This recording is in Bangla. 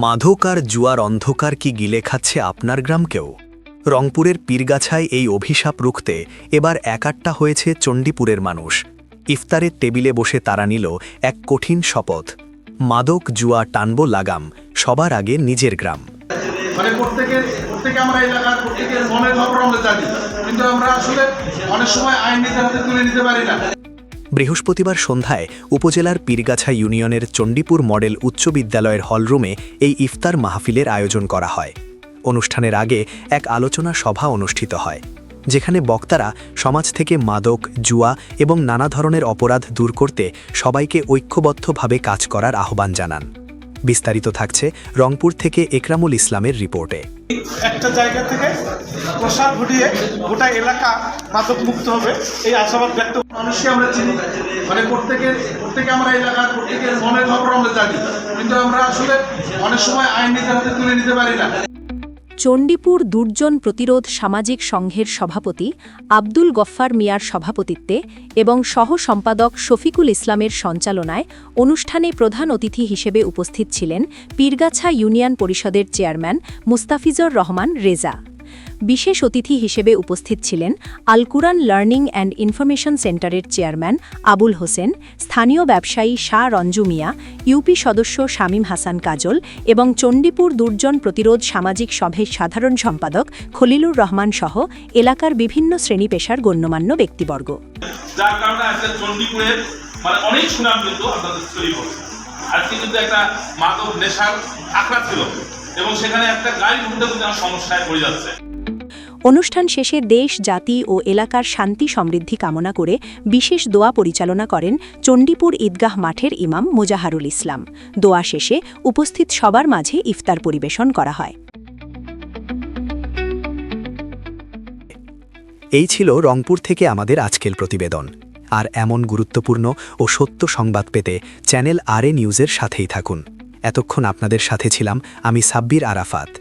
মাদক আর জুয়ার অন্ধকার কি গিলে খাচ্ছে আপনার গ্রামকেও? রংপুরের পীরগাছায় এই অভিশাপ রুখতে এবার একাট্টা হয়েছে চণ্ডীপুরের মানুষ। ইফতারের টেবিলে বসে তারা নিল এক কঠিন শপথ, মাদক জুয়া টানব লাগাম, সবার আগে নিজের গ্রাম। মানে প্রত্যেকে আমরা এলাকার প্রত্যেকের মনের খবর আমরা জানি, কিন্তু আমরা আসলে অনেক সময় আইন নিজের হাতে তুলে নিতে পারি না। বৃহস্পতিবার সন্ধ্যায় উপজেলার পীরগাছা ইউনিয়নের চণ্ডীপুর মডেল উচ্চ বিদ্যালয়ের হলরুমে এই ইফতার মাহফিলের আয়োজন করা হয়। অনুষ্ঠানের আগে এক আলোচনা সভা অনুষ্ঠিত হয়, যেখানে বক্তারা সমাজ থেকে মাদক, জুয়া এবং নানা ধরনের অপরাধ দূর করতে সবাইকে ঐক্যবদ্ধভাবে কাজ করার আহ্বান জানান। বিস্তারিত থাকছে রংপুর থেকে একরামুল ইসলামের রিপোর্টে। একটা জায়গা থেকে প্রসার ঘটিয়ে গোটা এলাকা মাদক মুক্ত হবে, এই আশাবাদ ব্যক্ত মানুষকে আমরা চিনি। মানে প্রত্যেকে আমরা এলাকার প্রত্যেকের মনের খবর আমরা জানি, কিন্তু আমরা আসলে অনেক সময় আইন নিজের হাতে তুলে নিতে পারি না। চণ্ডীপুর দুর্জন প্রতিরোধ সামাজিক সংঘের সভাপতি আব্দুল গফফার মিয়ার সভাপতিত্বে এবং সহ সম্পাদক শফিকুল ইসলামের সঞ্চালনায় অনুষ্ঠানে প্রধান অতিথি হিসেবে উপস্থিত ছিলেন পীরগাছা ইউনিয়ন পরিষদের চেয়ারম্যান মুস্তাফিজুর রহমান রেজা। বিশেষ অতিথি হিসেবে উপস্থিত ছিলেন আল কুরআন লার্নিং অ্যান্ড ইনফরমেশন সেন্টারের চেয়ারম্যান আবুল হোসেন, স্থানীয় ব্যবসায়ী শাহ রঞ্জু মিয়া, ইউপি সদস্য শামীম হাসান কাজল এবং চণ্ডীপুর দুর্জন প্রতিরোধ সামাজিক সভের সাধারণ সম্পাদক খলিলুর রহমান সহ এলাকার বিভিন্ন শ্রেণী পেশার গণ্যমান্য ব্যক্তিবর্গ। যার কারণে আজকে চণ্ডীপুরের অনেক সুনাম কিন্তু আপনাদের তৈরি করছে। আজকে কিন্তু একটা মাদক নেশার আখড়া ছিল এবং সেখানে একটা গাড়ি ঢুকতে কিন্তু সমস্যায় পড়ে যাচ্ছে। অনুষ্ঠান শেষে দেশ, জাতি ও এলাকার শান্তি সমৃদ্ধি কামনা করে বিশেষ দোয়া পরিচালনা করেন চণ্ডীপুর ঈদগাহ মাঠের ইমাম মোজাহারুল ইসলাম। দোয়া শেষে উপস্থিত সবার মাঝে ইফতার পরিবেশন করা হয়। এই ছিল রংপুর থেকে আমাদের আজকের প্রতিবেদন। আর এমন গুরুত্বপূর্ণ ও সত্য সংবাদ পেতে চ্যানেল RA নিউজের সাথেই থাকুন। এতক্ষণ আপনাদের সাথে ছিলাম আমি সাব্বির আরাফাত।